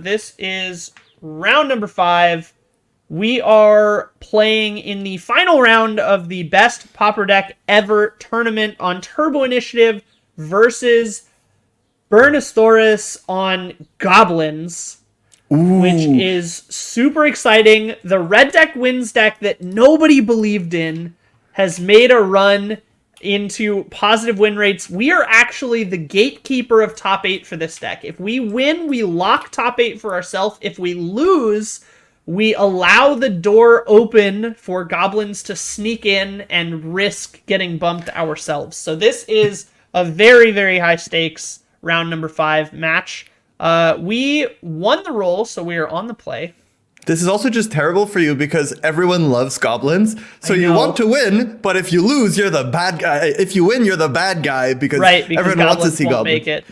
This is round number 5. We are playing in the final round of the best Pauper deck ever tournament on Turbo Initiative versus Burnistoris on Goblins, which is super exciting. The red deck wins deck that nobody believed in has made a run into positive win rates. We are actually the gatekeeper of top 8 for this deck. If we win, we lock top 8 for ourselves. If we lose, we allow the door open for Goblins to sneak in and risk getting bumped ourselves. So this is a very, very high stakes round number 5 match. We won the roll, so we are on the play. This is also just terrible for you because everyone loves Goblins. So you want to win, but if you lose, you're the bad guy. If you win, you're the bad guy because everyone wants to see Goblins. Make it.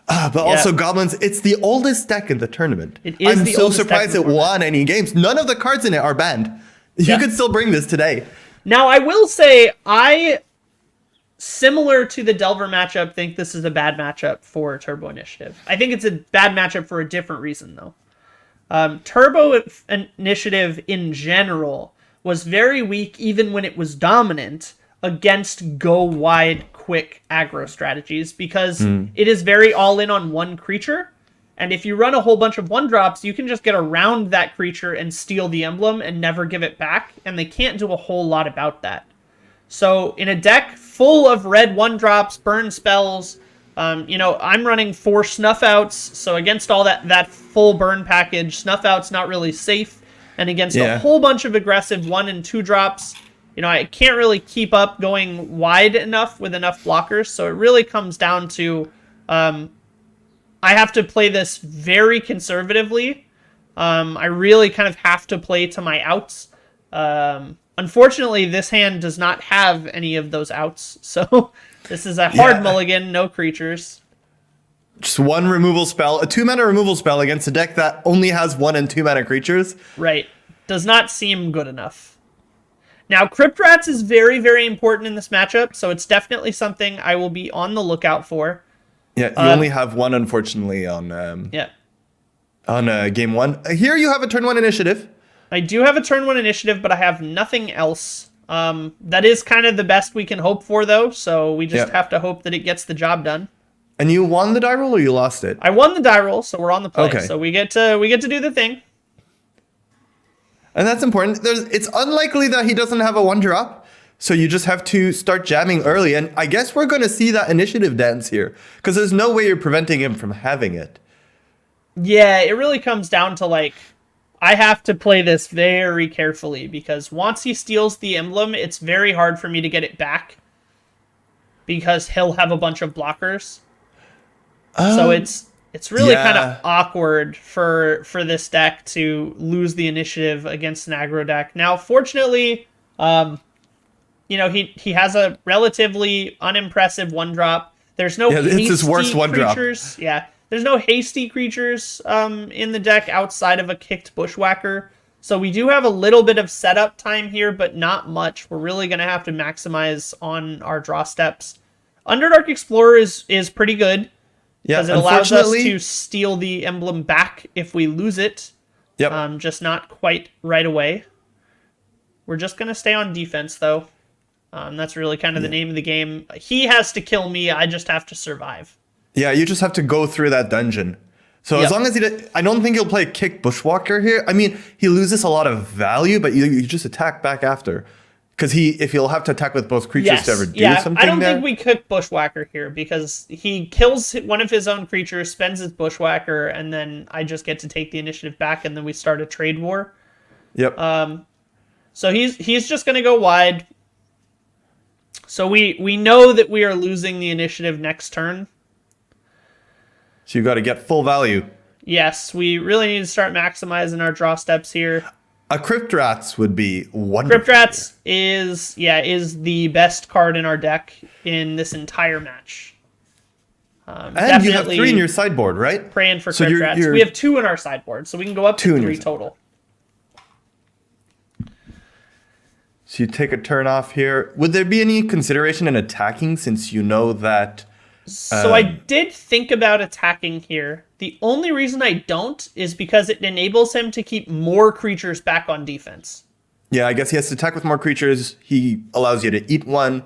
But also Goblins, it's the oldest deck in the tournament. It is I'm the so oldest surprised deck it won any games. None of the cards in it are banned. You could still bring this today. Now, I will say, similar to the Delver matchup, think this is a bad matchup for Turbo Initiative. I think it's a bad matchup for a different reason, though. Turbo Initiative in general was very weak, even when it was dominant, against go wide quick aggro strategies, because it is very all in on one creature. And if you run a whole bunch of 1-drops, you can just get around that creature and steal the emblem and never give it back. And they can't do a whole lot about that. So in a deck full of red 1-drops, burn spells, I'm running 4 snuff outs. So against all that full burn package, snuff outs not really safe. And against a whole bunch of aggressive 1 and 2 drops, I can't really keep up going wide enough with enough blockers. So it really comes down to I have to play this very conservatively. I really kind of have to play to my outs. Unfortunately, this hand does not have any of those outs. So this is a hard mulligan, no creatures. Just 1 removal spell, a 2-mana removal spell against a deck that only has 1 and 2-mana creatures. Right. Does not seem good enough. Now, Crypt Rats is very, very important in this matchup, so it's definitely something I will be on the lookout for. Yeah, you only have 1, unfortunately, on game 1. Here you have a turn 1 initiative. I do have a turn 1 initiative, but I have nothing else. That is kind of the best we can hope for, though, so we just have to hope that it gets the job done. And you won the die roll, or you lost it? I won the die roll, so we're on the play. Okay. So we get to do the thing. And that's important. It's unlikely that he doesn't have a 1-drop, so you just have to start jamming early. And I guess we're going to see that initiative dance here, because there's no way you're preventing him from having it. Yeah, it really comes down to, I have to play this very carefully, because once he steals the emblem, it's very hard for me to get it back, because he'll have a bunch of blockers. So it's really kind of awkward for this deck to lose the initiative against an aggro deck. Now, fortunately, he has a relatively unimpressive 1-drop. There's no hasty it's his worst 1-drop. Creatures. Yeah, there's no hasty creatures in the deck outside of a kicked Bushwhacker. So we do have a little bit of setup time here, but not much. We're really going to have to maximize on our draw steps. Underdark Explorer is pretty good. Because it allows us to steal the emblem back if we lose it. Yep. Just not quite right away. We're just going to stay on defense, though. That's really kind of the name of the game. He has to kill me. I just have to survive. Yeah, you just have to go through that dungeon. So as long as I don't think he'll play Kick Bushwhacker here. I mean, he loses a lot of value, but you just attack back after. Because if he'll have to attack with both creatures to ever do something I don't think we cook Bushwhacker here, because he kills one of his own creatures, spends his Bushwhacker, and then I just get to take the initiative back, and then we start a trade war. Yep. So he's just going to go wide. So we know that we are losing the initiative next turn. So you got to get full value. Yes, we really need to start maximizing our draw steps here. A Crypt Rats would be wonderful. Crypt Rats is the best card in our deck in this entire match. And you have 3 in your sideboard, right? Praying for Crypt Rats. We have 2 in our sideboard, so we can go up to 3 total. So you take a turn off here. Would there be any consideration in attacking, since you know that... So I did think about attacking here, The only reason I don't is because it enables him to keep more creatures back on defense. Yeah, I guess he has to attack with more creatures. He allows you to eat one.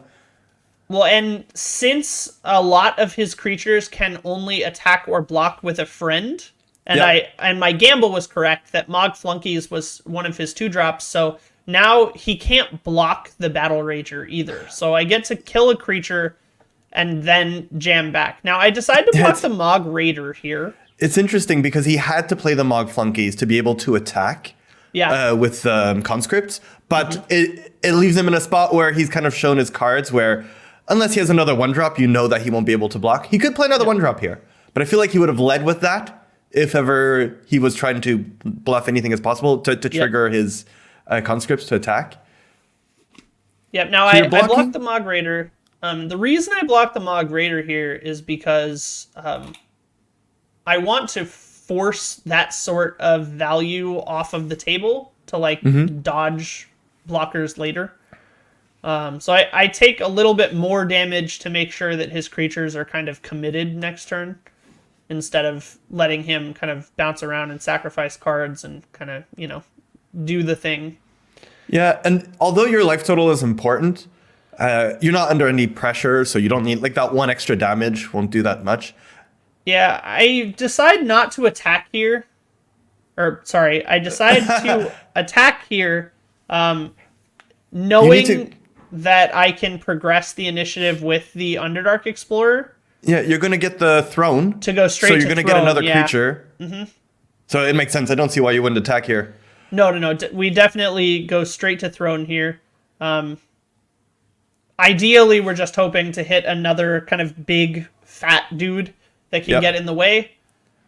Well, and since a lot of his creatures can only attack or block with a friend, and my gamble was correct that Mog Flunkies was one of his 2-drops, so now he can't block the Battle Rager either. So I get to kill a creature and then jam back. Now I decided to block the Mog Raider here. It's interesting because he had to play the Mog Flunkies to be able to attack with conscripts, but it leaves him in a spot where he's kind of shown his cards where unless he has another 1-drop, you know that he won't be able to block. He could play another 1-drop here, but I feel like he would have led with that if ever he was trying to bluff anything as possible to trigger his conscripts to attack. Yep, now I blocked the Mog Raider. The reason I blocked the Mog Raider here is because I want to force that sort of value off of the table to like dodge blockers later. So I take a little bit more damage to make sure that his creatures are kind of committed next turn instead of letting him kind of bounce around and sacrifice cards and kind of, do the thing. Yeah, and although your life total is important, you're not under any pressure, so you don't need, like, that 1 extra damage won't do that much. Yeah, I decide not to attack here. I decide to attack here knowing that I can progress the initiative with the Underdark Explorer. Yeah, you're going to get the throne. To go straight to So you're going to get another creature. Mm-hmm. So it makes sense. I don't see why you wouldn't attack here. No. We definitely go straight to throne here. Ideally, we're just hoping to hit another kind of big, fat dude that can get in the way.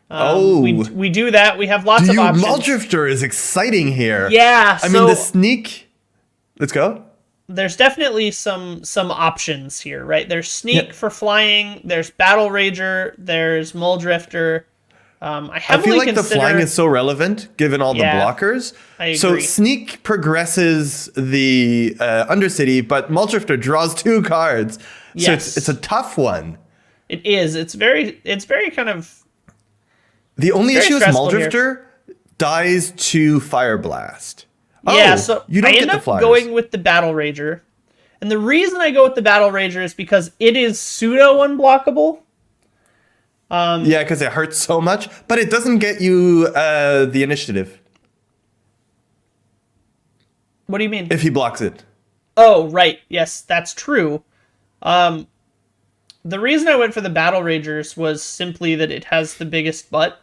We do that. We have lots of options. Mulldrifter is exciting here. Yeah. I mean, the sneak. Let's go. There's definitely some options here, right? There's sneak for flying. There's Battle Rager. There's Mulldrifter. I feel like the flying is so relevant given all the blockers. I agree. So sneak progresses the Undercity, but Mulldrifter draws 2 cards. Yes. So it's a tough one. It is. It's very kind of. The only issue is Mulldrifter dies to Fire Blast. Yeah, so you don't I end up going with the Battle Rager. And the reason I go with the Battle Rager is because it is pseudo unblockable. Yeah, because it hurts so much, but it doesn't get you the initiative. What do you mean? If he blocks it. Oh, right. Yes, that's true. The reason I went for the Battle Ragers was simply that it has the biggest butt.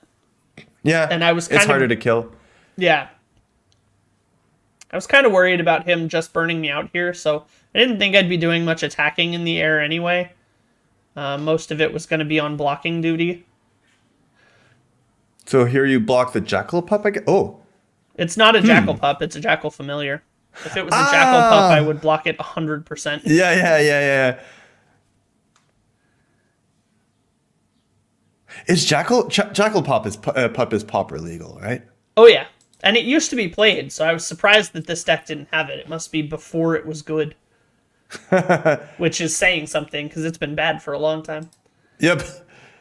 Yeah, and it's harder to kill. Yeah. I was kind of worried about him just burning me out here, so I didn't think I'd be doing much attacking in the air anyway. Most of it was going to be on blocking duty. So here you block the Jackal Pup, I guess? Oh. It's not a Jackal Pup, it's a Jackal Familiar. If it was a Jackal Pup, I would block it 100%. Yeah. Is Jackal Pup is pauper legal, right? Oh, yeah. And it used to be played, so I was surprised that this deck didn't have it. It must be before it was good. Which is saying something, because it's been bad for a long time. Yep.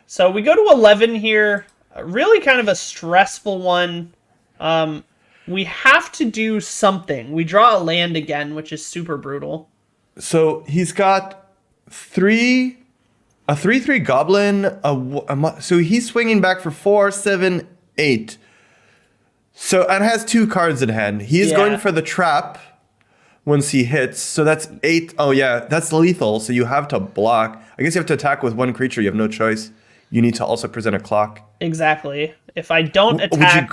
So we go to 11 here. Really kind of a stressful one. We have to do something. We draw a land again, which is super brutal. So he's got a 3/3 Goblin. So he's swinging back for 4, 7, 8. So and has 2 cards in hand. He is going for the trap once he hits. So that's 8. Oh yeah, that's lethal. So you have to block. I guess you have to attack with 1 creature. You have no choice. You need to also present a clock. Exactly. If I don't attack,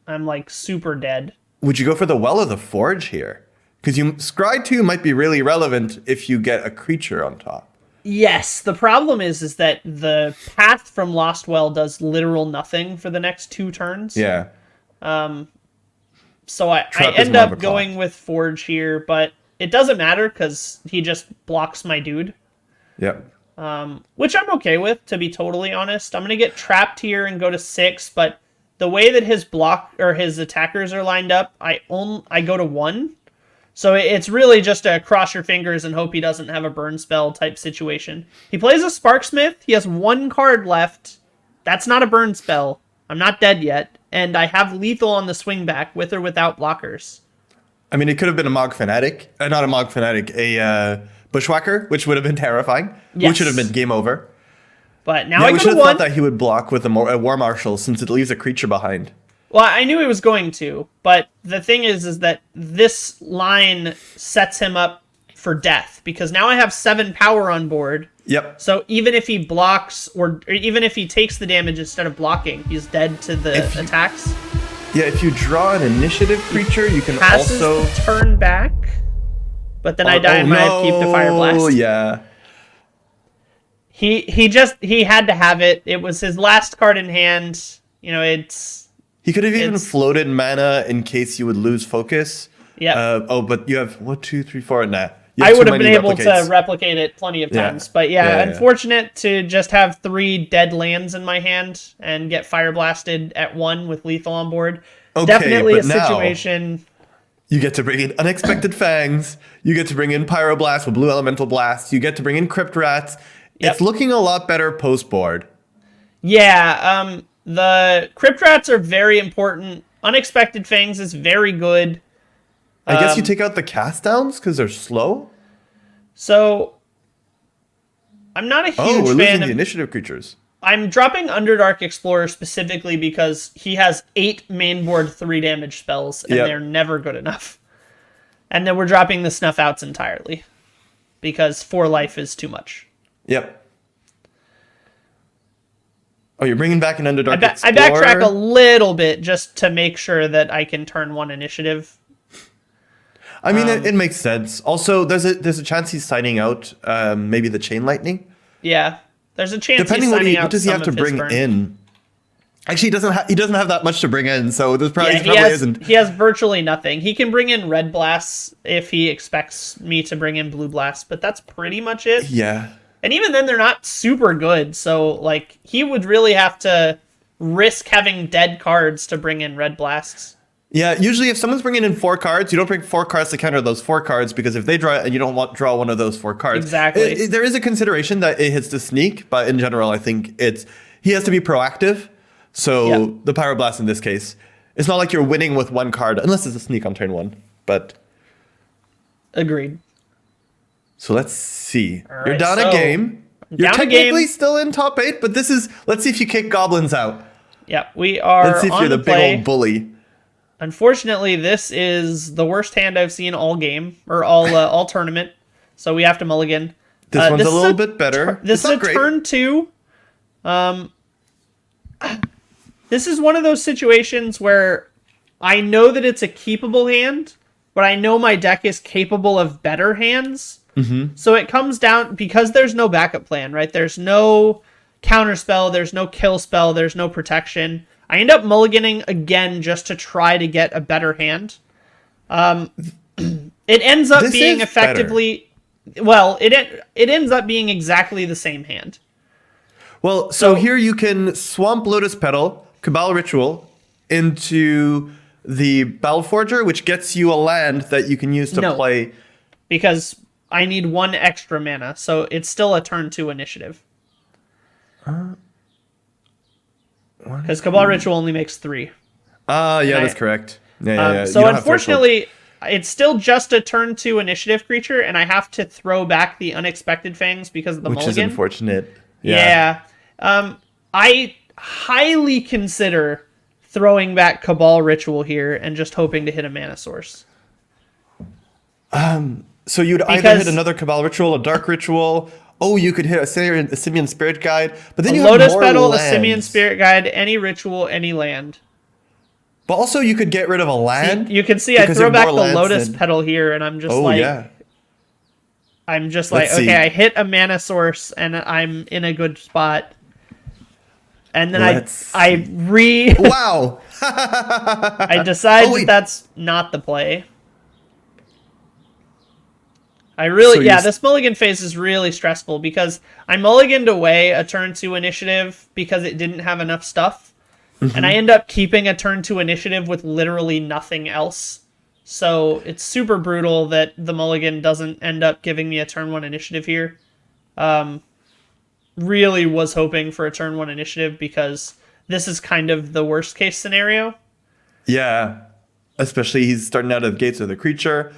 I'm like super dead. Would you go for the Well of the Forge here? Because Scry 2 might be really relevant if you get a creature on top. Yes, the problem is that the path from Lost Well does literal nothing for the next 2 turns. Yeah. So I end up going with Forge here, but it doesn't matter because he just blocks my dude. Yep. Which I'm okay with, to be totally honest. I'm going to get trapped here and go to 6, but the way that his his attackers are lined up, I go to 1. So it's really just a cross your fingers and hope he doesn't have a burn spell type situation. He plays a Sparksmith. He has 1 card left. That's not a burn spell. I'm not dead yet, and I have lethal on the swing back with or without blockers. I mean, it could have been a Mog Fanatic. Not a Mog Fanatic, a Bushwhacker, which would have been terrifying. Yes. Which would have been game over. But now Yeah, I we go should to have 1. thought that he would block with a War Marshal since it leaves a creature behind. Well, I knew he was going to, but the thing is that this line sets him up for death, because now I have 7 power on board. Yep. So even if he blocks, or even if he takes the damage instead of blocking, he's dead to the attacks. Yeah, if you draw an initiative creature, you can Passes also the turn back, but then I die and my upkeep to Fire Blast. Oh, yeah. He had to have it. It was his last card in hand. You know, He could have even floated mana in case you would lose focus. Yeah. But you have 1, 2, 3, 4, nah. I would have been able to replicate it plenty of times. Yeah. But unfortunate to just have 3 dead lands in my hand and get Fire Blasted at 1 with lethal on board. Okay, Definitely a but now situation. you get to bring in Unexpected Fangs. You get to bring in Pyroblast with Blue Elemental Blast. You get to bring in Crypt Rats. Yep. It's looking a lot better post-board. Yeah, the Crypt Rats are very important. Unexpected Fangs is very good. I guess you take out the cast downs because they're slow. So I'm not a huge we're fan losing of the initiative creatures. I'm dropping Underdark Explorer specifically because he has 8 mainboard 3 damage spells, and they're never good enough. And then we're dropping the Snuff Outs entirely because 4 life is too much. Yep. Oh, you're bringing back an Underdark Explorer? I backtrack a little bit just to make sure that I can turn 1 initiative. I mean, it makes sense. Also, there's a chance he's signing out maybe the Chain Lightning. Yeah, there's a chance. Depending he's what does he have to bring in. Actually, he doesn't have that much to bring in, so this probably isn't. He has virtually nothing. He can bring in red blasts if he expects me to bring in blue blasts, but that's pretty much it. Yeah. And even then, they're not super good. So like, he would really have to risk having dead cards to bring in red blasts. Yeah, usually if someone's bringing in 4 cards, you don't bring 4 cards to counter those 4 cards, because if they draw it and you don't draw one of those 4 cards. Exactly. There is a consideration that it hits the sneak, but in general, I think he has to be proactive. So the Pyroblast in this case, it's not like you're winning with 1 card, unless it's a sneak on turn 1. But agreed. So let's see. All You're right, down a game. You're technically still in top 8, but let's see if you kick Goblins out. Yeah, we are. Let's see if you're the big old bully. Unfortunately, this is the worst hand I've seen all game, or all tournament. So we have to mulligan. This one's a little bit better. This is a turn 2. This is one of those situations where I know that it's a keepable hand, but I know my deck is capable of better hands. Mm-hmm. So it comes down, because there's no backup plan, right? There's no counter spell, there's no kill spell, there's no protection. I end up mulliganing again just to try to get a better hand. It ends up being effectively... Better. Well, it ends up being exactly the same hand. Well, so here you can swamp Lotus Petal, Cabal Ritual, into the Battleforger, which gets you a land that you can use to play. Because I need 1 extra mana, so it's still a turn 2 initiative. Because Cabal Ritual only makes 3. That's correct. Yeah. So unfortunately, it's still just a turn 2 initiative creature, and I have to throw back the Unexpected Fangs because of the mulligan. Which is unfortunate. Yeah. I highly consider throwing back Cabal Ritual here and just hoping to hit a mana source. So you'd either hit another Cabal Ritual, a Dark Ritual. Oh, you could hit a Simian Spirit Guide, but then you have Lotus more Petal, lands. a Simian Spirit Guide, any ritual, any land. But also you could get rid of a land. You can see I throw back the Lotus Petal here, and I'm just okay, I hit a mana source, and I'm in a good spot. And then Wow! I decide that that's not the play. This mulligan phase is really stressful because I mulliganed away a turn 2 initiative because it didn't have enough stuff. Mm-hmm. And I end up keeping a turn 2 initiative with literally nothing else. So it's super brutal that the mulligan doesn't end up giving me a turn 1 initiative here. really was hoping for a turn 1 initiative because this is kind of the worst case scenario. Yeah. Especially he's starting out of the gates with a creature.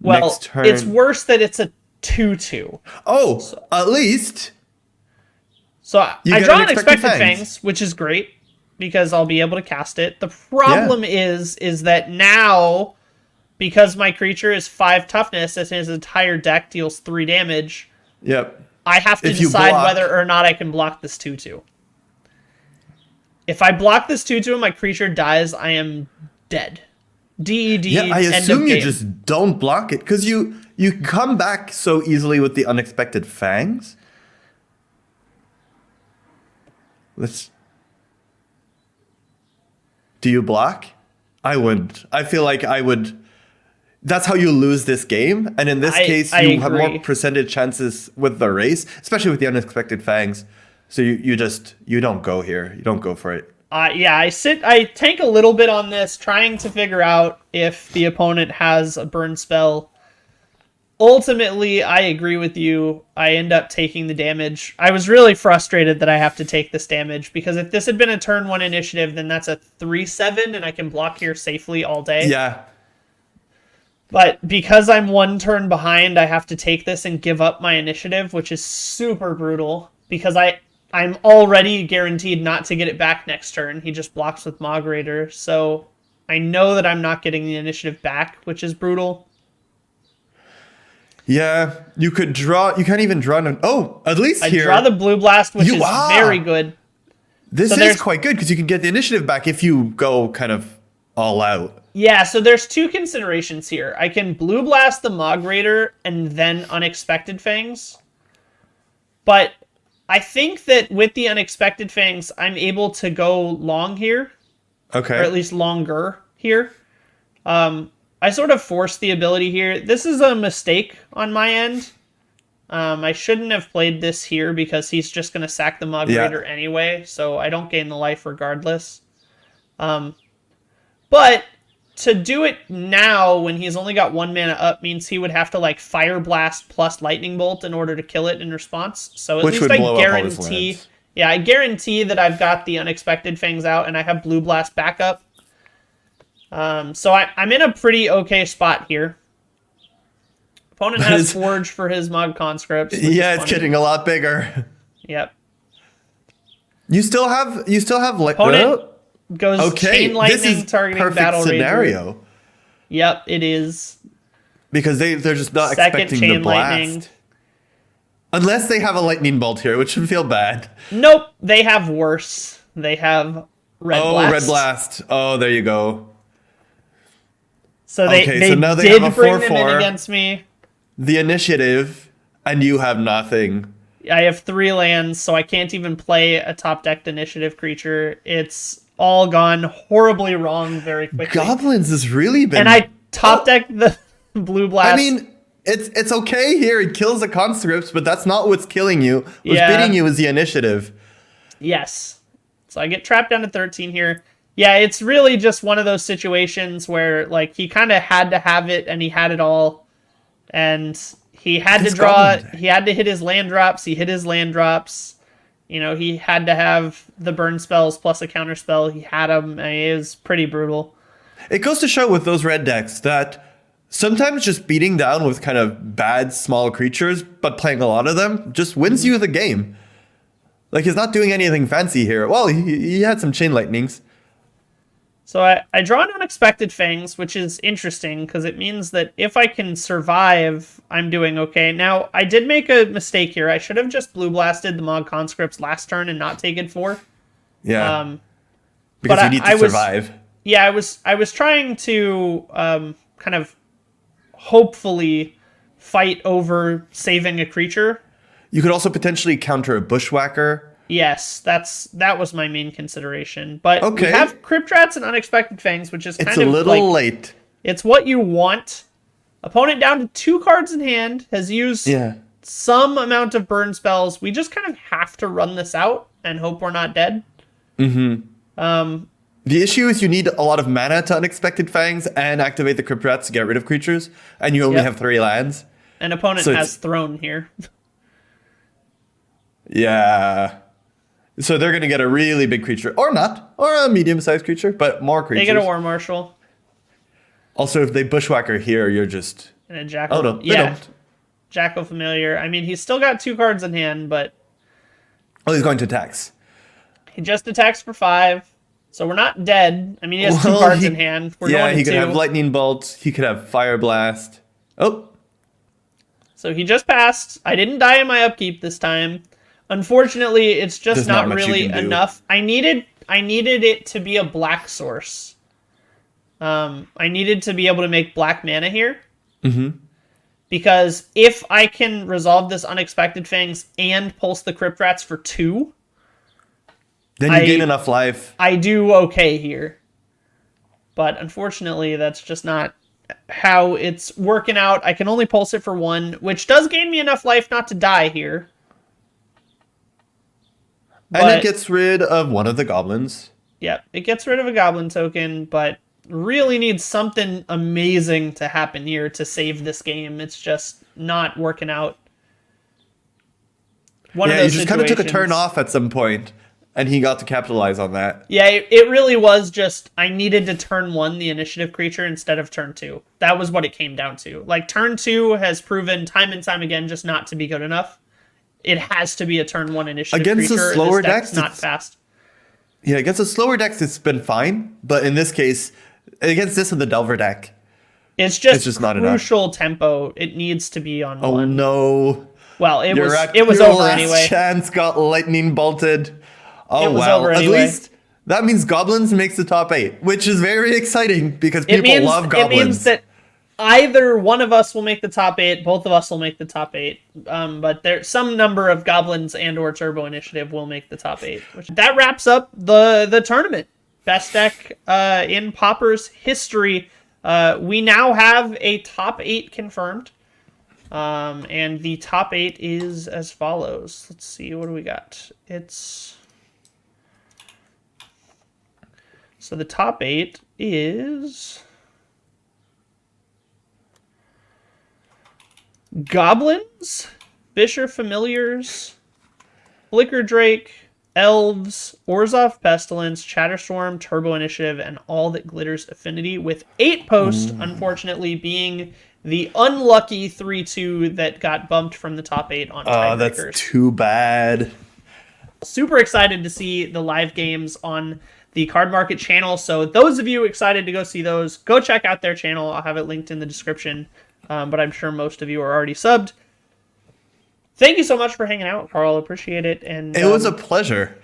Well, Next turn. it's worse that it's a 2/2. Oh, So, at least. So You I get draw Unexpected Unexpected Fangs. Fangs, which is great because I'll be able to cast it. The problem is that now, because my creature is 5 toughness and his entire deck deals 3 damage, Yep. I have to If you decide block- whether or not I can block this 2/2. If I block this 2/2 and my creature dies, I am dead. DED. Yeah, I end of assume you game. just don't block it because you come back so easily with the Unexpected Fangs. Do you block? I wouldn't. I feel like I would. That's how you lose this game. And in this case, I you have agree. more percentage chances with the race, especially with the Unexpected Fangs. So you don't go here. You don't go for it. Yeah, I tank a little bit on this, trying to figure out if the opponent has a burn spell. Ultimately, I agree with you. I end up taking the damage. I was really frustrated that I have to take this damage, because if this had been a turn 1 initiative, then that's a 3/7, and I can block here safely all day. Yeah. But because I'm 1 turn behind, I have to take this and give up my initiative, which is super brutal, because I'm already guaranteed not to get it back next turn. He just blocks with Mog Raider, so I know that I'm not getting the initiative back, which is brutal. Yeah, you could draw. You can't even draw. At least I here. draw the Blue Blast, which is very good. This So is there's- quite good because you can get the initiative back if you go kind of all out. Yeah, so there's 2 considerations here. I can Blue Blast the Mog Raider and then Unexpected Fangs. But I think that with the Unexpected Fangs, I'm able to go long here. Okay. Or at least longer here. I sort of forced the ability here. This is a mistake on my end. I shouldn't have played this here because he's just going to sack the Mog Raider anyway, so I don't gain the life regardless. But to do it now when he's only got 1 mana up means he would have to like Fire Blast plus Lightning Bolt in order to kill it in response. So at Which least would I blow up all his guarantee... lands. Yeah, I guarantee that I've got the Unexpected Fangs out and I have Blue Blast backup. So I'm in a pretty okay spot here. Opponent has Forge for his Mog Conscripts. Yeah, it's getting a lot bigger. Yep. You still have like Opponent goes Chain this Lightning is targeting perfect Battle scenario Rager. Yep, it is. because they're just not Second expecting Chain the blast. Lightning. Unless they have a Lightning Bolt here, which would feel bad. Nope, they have worse. They have Red Blast. Red Blast. Oh, there you go. So they so now they did have a bring them in 4/4. against me. The initiative, and you have nothing. I have 3 lands, so I can't even play a top-decked initiative creature. It's all gone horribly wrong very quickly. Goblins has really been. And I top-decked the Blue Blast. I mean, it's okay here. It kills the conscripts, but that's not what's killing you. What's Yeah. beating you is the initiative. Yes. So I get trapped down to 13 here. Yeah, it's really just one of those situations where, like, he kind of had to have it, and he had it all. And he had This to draw, Goblin deck. he had to hit his land drops, he hit his land drops. You know, he had to have the burn spells plus a counter spell. He had them, and it was pretty brutal. It goes to show with those red decks that sometimes just beating down with kind of bad small creatures, but playing a lot of them, just wins you the game. Like, he's not doing anything fancy here. Well, he had some chain lightnings. So I draw an Unexpected Fangs, which is interesting because it means that if I can survive, I'm doing okay. Now, I did make a mistake here. I should have just Blue Blasted the Mog Conscripts last turn and not taken 4. Yeah. but Because you need to I was- survive. Yeah, I was trying to kind of hopefully fight over saving a creature. You could also potentially counter a Bushwhacker. Yes, that was my main consideration. But Okay. we have Crypt Rats and Unexpected Fangs, which is kind It's of a little like, late. it's what you want. Opponent down to 2 cards in hand, has used Yeah. some amount of burn spells. We just kind of have to run this out and hope we're not dead. The issue is you need a lot of mana to Unexpected Fangs and activate the Crypt Rats to get rid of creatures, and you only Yep. have 3 lands. And opponent So has it's- Throne here. Yeah. So they're going to get a really big creature. Or not. Or a medium-sized creature, but more creatures. They get a War Marshal. Also, if they Bushwhacker here, you're just... And a Jackal. Oh, no. They Yeah. don't. Jackal Familiar. I mean, he's still got 2 cards in hand, but... Oh, he's going to tax. He just attacks for 5. So we're not dead. I mean, he has 2 Well, cards in hand. We're going he to could have Lightning Bolt. He could have Fire Blast. Oh. So he just passed. I didn't die in my upkeep this time. Unfortunately, it's just There's not not much you really can do. enough. I needed it to be a black source. I needed to be able to make black mana here. Mm-hmm. Because if I can resolve this Unexpected Fangs and pulse the Crypt Rats for 2, Then you gain enough life. I do okay here. But unfortunately, that's just not how it's working out. I can only pulse it for 1, which does gain me enough life not to die here. And it gets rid of one of the goblins. Yep, it gets rid of a goblin token, but really needs something amazing to happen here to save this game. It's just not working out. One of those you just kind of took a turn situations. off at some point, and he got to capitalize on that. Yeah, it really was just I needed to turn 1 the initiative creature instead of turn 2. That was what it came down to. Like, turn 2 has proven time and time again just not to be good enough. It has to be a turn 1 initiative Against creature. the slower This deck's decks, not it's- fast. Yeah, against the slower decks, it's been fine. But in this case, against this and the Delver deck, It's just, not enough. crucial tempo. It needs to be on oh 1. no. Well, it was Your over last anyway. chance got lightning bolted. Oh, It was wow. over At anyway. least that means Goblins makes the top 8, which is very exciting because It people love Goblins. It means that either one of us will make the top 8, both of us will make the top 8. But there's some number of Goblins and or Turbo Initiative will make the top 8. That wraps up the tournament. Best deck in Pauper's history. We now have a top 8 confirmed. And the top 8 is as follows. Let's see, what do we got? So the top 8 is Goblins, Fisher Familiars, Flicker Drake, Elves, Orzhov Pestilence, Chatterstorm, Turbo Initiative, and All That Glitters Affinity, with 8 posts, unfortunately, being the unlucky 3-2 that got bumped from the top 8 on Tiebreakers. Oh, that's too bad. Super excited to see the live games on the CardMarket channel. So those of you excited to go see those, go check out their channel. I'll have it linked in the description. But I'm sure most of you are already subbed. Thank you so much for hanging out, Carl. Appreciate it. And It was a pleasure.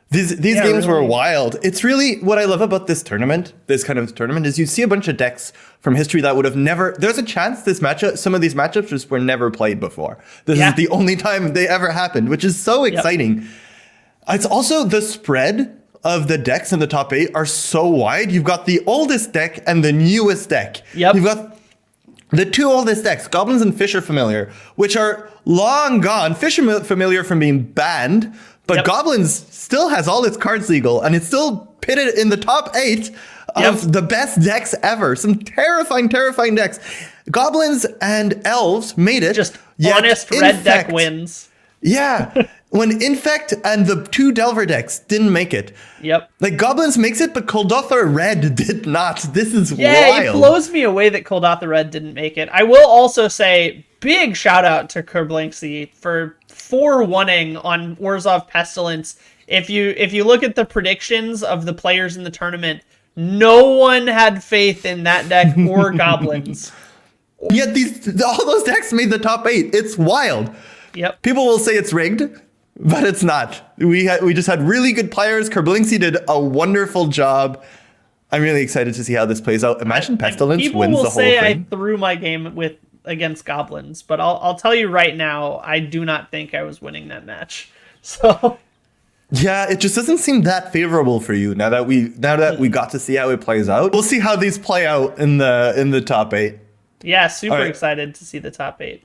These games were really. wild. It's really what I love about this tournament, this kind of tournament, is you see a bunch of decks from history that would have never. There's a chance some of these matchups just were never played before. This is the only time they ever happened, which is so exciting. It's also the spread of the decks in the top 8 are so wide. You've got the oldest deck and the newest deck. Yep. You've got the 2 oldest decks, Goblins and Fisher Familiar, which are long gone. Fisher Familiar from being banned, but Goblins still has all its cards legal, and it's still pitted in the top 8 of the best decks ever. Some terrifying, terrifying decks. Goblins and Elves made it. just yet honest red deck Infect- wins. Yeah. When Infect and the 2 Delver decks didn't make it. Yep. Like, Goblins makes it, but Kuldotha Red did not. This is Yeah, wild. it blows me away that Kuldotha Red didn't make it. I will also say, big shout out to Kerblanksy for 4-1ing on Orzhov Pestilence. If you look at the predictions of the players in the tournament, no one had faith in that deck or Goblins. Yet all those decks made the top 8. It's wild. Yep. People will say it's rigged, but it's not. We just had really good players. Kerblinksy did a wonderful job. I'm really excited to see how this plays out. Imagine Pestilence wins the whole People will say thing. I threw my game against Goblins, but I'll tell you right now, I do not think I was winning that match. So Yeah, it just doesn't seem that favorable for you now that we got to see how it plays out. We'll see how these play out in the top 8. yeah, super All right. excited to see the top 8.